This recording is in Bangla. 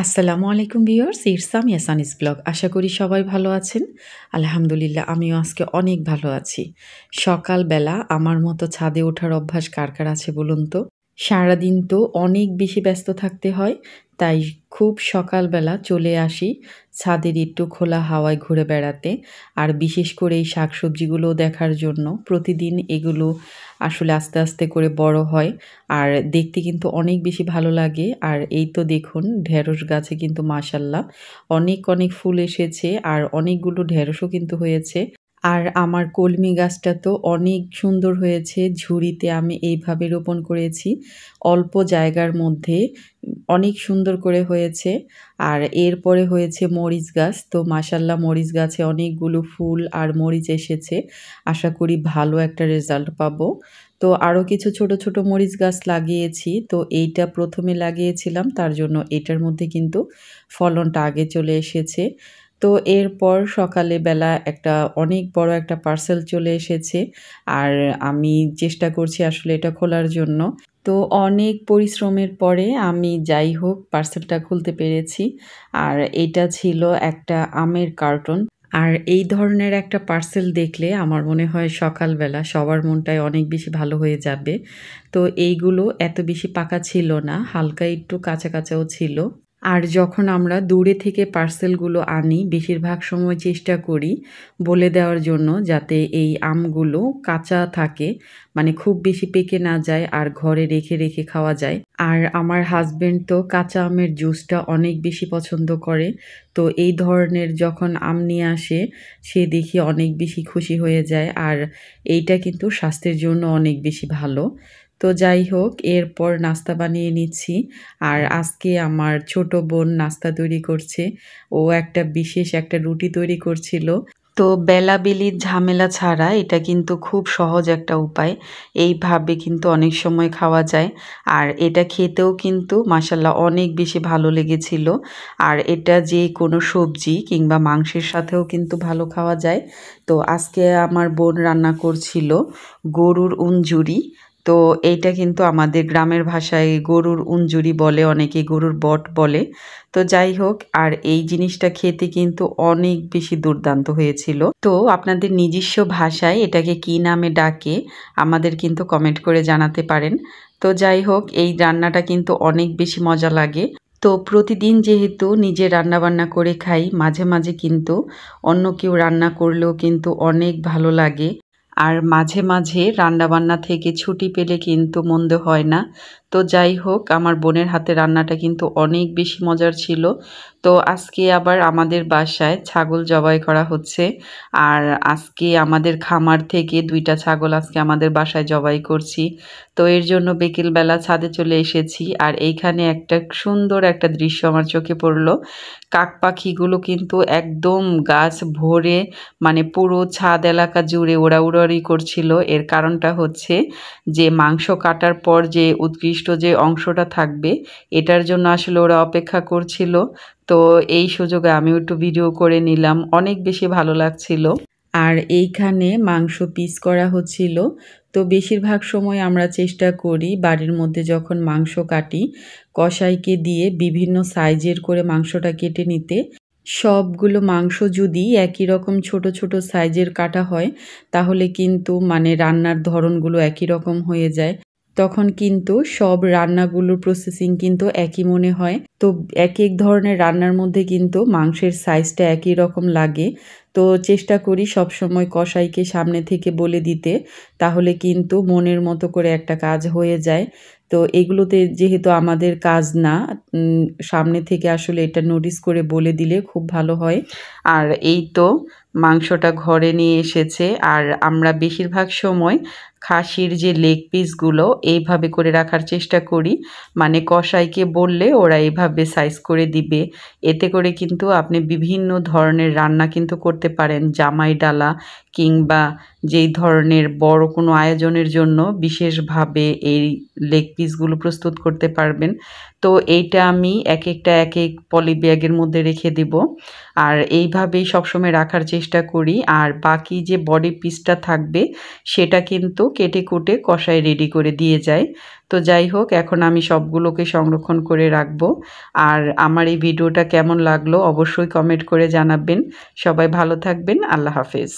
আসসালামু আলাইকুম ভিউয়ার্স, ইটস আমি ইয়াসানিস ব্লগ। আশা করি সবাই ভালো আছেন। আলহামদুলিল্লাহ আমিও আজকে অনেক ভালো আছি। সকালবেলা আমার মতো ছাদে ওঠার অভ্যাস কার, কার আছে বলুন তো? সারাদিন তো অনেক বেশি ব্যস্ত থাকতে হয়। তাই খুব সকালবেলা চলে আসি ছাদের একটু খোলা হাওয়ায় ঘুরে বেড়াতে। আর বিশেষ করে এই শাকসবজিগুলো দেখার জন্য প্রতিদিন এগুলো আসলে আস্তে, আস্তে করে বড় হয়। আর দেখতে কিন্তু অনেক বেশি ভালো লাগে। আর এই তো দেখুন ঢেঁড়স গাছে কিন্তু মাশাআল্লাহ অনেক, অনেক ফুল এসেছে আর অনেকগুলো ঢেঁড়সও কিন্তু হয়েছে। আর আমার কলমি গাছটা তো অনেক সুন্দর হয়েছে। ঝুড়িতে আমি এইভাবে রোপণ করেছি। অল্প জায়গার মধ্যে অনেক সুন্দর করে হয়েছে। আর এরপরে হয়েছে মরিচ গাছ। তো মাশাআল্লাহ মরিচ গাছে অনেকগুলো ফুল আর মরিচ এসেছে। আশা করি ভালো একটা রেজাল্ট পাবো। তো আরও কিছু ছোট, ছোট মরিচ গাছ লাগিয়েছি। তো এইটা ১ম এ লাগিয়েছিলাম তার জন্য এটার মধ্যে কিন্তু ফলনটা আগে চলে এসেছে। তো এরপর সকালে বেলা একটা অনেক বড় একটা পার্সেল চলে এসেছে। আর আমি চেষ্টা করছি আসলে এটা খোলার জন্য। তো অনেক পরিশ্রমের পরে আমি যাই হোক পার্সেলটা খুলতে পেরেছি। আর এইটা ছিল একটা আমের কার্টন। আর এই ধরনের একটা পার্সেল দেখলে আমার মনে হয় সকালবেলা সবার মনটাই অনেক বেশি ভালো হয়ে যাবে। তো এইগুলো এত বেশি পাকা ছিল না, হালকা একটু কাঁচা, কাঁচাও ছিল। আর যখন আমরা দূরে থেকে পার্সেলগুলো আনি বেশিরভাগ সময় চেষ্টা করি বলে দেওয়ার জন্য যাতে এই আমগুলো কাঁচা থাকে, মানে খুব বেশি পেকে না যায় আর ঘরে রেখে, রেখে খাওয়া যায়। আর আমার হাসব্যান্ড তো কাঁচা আমের জুসটা অনেক বেশি পছন্দ করে। তো এই ধরনের যখন আম নিয়ে আসে সে দেখি অনেক বেশি খুশি হয়ে যায়। আর এইটা কিন্তু স্বাস্থ্যের জন্য অনেক বেশি ভালো। তো যাই হোক এরপর নাস্তা বানিয়ে নিচ্ছি। আর আজকে আমার ছোট বোন নাস্তা তৈরি করছে। ও একটা বিশেষ একটা রুটি তৈরি করছিল। তো বেলাবেলির ঝামেলা ছাড়া এটা কিন্তু খুব সহজ একটা উপায়। এইভাবে কিন্তু অনেক সময় খাওয়া যায়। আর এটা খেতেও কিন্তু মাশাআল্লাহ অনেক বেশি ভালো লেগেছিল। আর এটা যে কোনো সবজি কিংবা মাংসের সাথেও কিন্তু ভালো খাওয়া যায়। তো আজকে আমার বোন রান্না করছিল গরুর উঞ্জুরি। তো এইটা কিন্তু আমাদের গ্রামের ভাষায় গরুর উঞ্জুরি বলে, অনেকে গরুর বট বলে। তো যাই হোক আর এই জিনিসটা খেতে কিন্তু অনেক বেশি দুর্দান্ত হয়েছিল। তো আপনাদের নিজস্ব ভাষায় এটাকে কি নামে ডাকে আমাদের কিন্তু কমেন্ট করে জানাতে পারেন। তো যাই হোক এই রান্নাটা কিন্তু অনেক বেশি মজা লাগে। তো প্রতিদিন যেহেতু নিজে রান্নাবান্না করে খাই, মাঝে, মাঝে কিন্তু অন্য কেউ রান্না করলেও কিন্তু অনেক ভালো লাগে। আর মাঝে, মাঝে রান্নাবান্না থেকে ছুটি পেলে কিন্তু মন্দ হয় না। তো যাই হোক আমার বোনের হাতে রান্নাটা কিন্তু অনেক বেশি মজার ছিল। তো আজকে আবার আমাদের বাসায় ছাগল জবাই করা হচ্ছে। আর আজকে আমাদের খামার থেকে ২ টা ছাগল আজকে আমাদের বাসায় জবাই করছি। তো এর জন্য বিকেলবেলা ছাদে চলে এসেছি। আর এইখানে একটা সুন্দর একটা দৃশ্য আমার চোখে পড়ল। কাক পাখিগুলো কিন্তু একদম গাছ ভরে মানে পুরো ছাদ এলাকা জুড়ে ওড়াউড়ি করছিল। এর কারণটা হচ্ছে যে মাংস কাটার পর যে উৎকৃষ্ট যে অংশটা থাকবে এটার জন্য আসলে ওরা অপেক্ষা করছিল। তো এই সুযোগে আমিও একটু ভিডিও করে নিলাম। অনেক বেশি ভালো লাগছিল। আর এইখানে মাংস পিস করা হচ্ছিল। তো বেশিরভাগ সময় আমরা চেষ্টা করি বাড়ির মধ্যে যখন মাংস কাটি কসাইকে দিয়ে বিভিন্ন সাইজের করে মাংসটা কেটে নিতে। সবগুলো মাংস যদি একই রকম ছোট, ছোট সাইজের কাটা হয় তাহলে কিন্তু মানে রান্নার ধরনগুলো একই রকম হয়ে যায়। তখন কিন্তু সব রান্নাগুলোর প্রসেসিং কিন্তু একই মনে হয়। তো একেক ধরনের রান্নার মধ্যে কিন্তু মাংসের সাইজটা একই রকম লাগে। তো চেষ্টা করি সবসময় কসাইকে সামনে থেকে বলে দিতে। তাহলে কিন্তু মনের মতো করে একটা কাজ হয়ে যায়। তো এগুলোতে যেহেতু আমাদের কাজ না, সামনে থেকে আসলে এটা নোটিস করে বলে দিলে খুব ভালো হয়। আর এই তো মাংসটা ঘরে নিয়ে এসেছে। আর আমরা বেশিরভাগ সময় খাসির যে লেগ পিসগুলো এইভাবে করে রাখার চেষ্টা করি। মানে কসাইকে বললে ওরা এইভাবে সাইজ করে দিবে। এতে করে কিন্তু আপনি বিভিন্ন ধরনের রান্না কিন্তু করতে পারেন। জামাই ডালা কিংবা যেই ধরনের বড় কোনো আয়োজনের জন্য বিশেষভাবে এই লেগ পিসগুলো প্রস্তুত করতে পারবেন। তো এইটা আমি একেকটা একেক পলি ব্যাগের মধ্যে রেখে দিব। আর এইভাবেই সবসময় রাখার চেষ্টা করি। আর বাকি যে বডি পিসটা থাকবে সেটা কিন্তু কেটে কুটে কষায় রেডি করে দিয়ে যায়। তো যাই হোক, এখন আমি সবগুলোকে সংরক্ষণ করে রাখবো। আর আমার এই ভিডিওটা কেমন লাগলো অবশ্যই কমেন্ট করে জানাবেন। সবাই ভালো থাকবেন। আল্লাহ হাফেজ।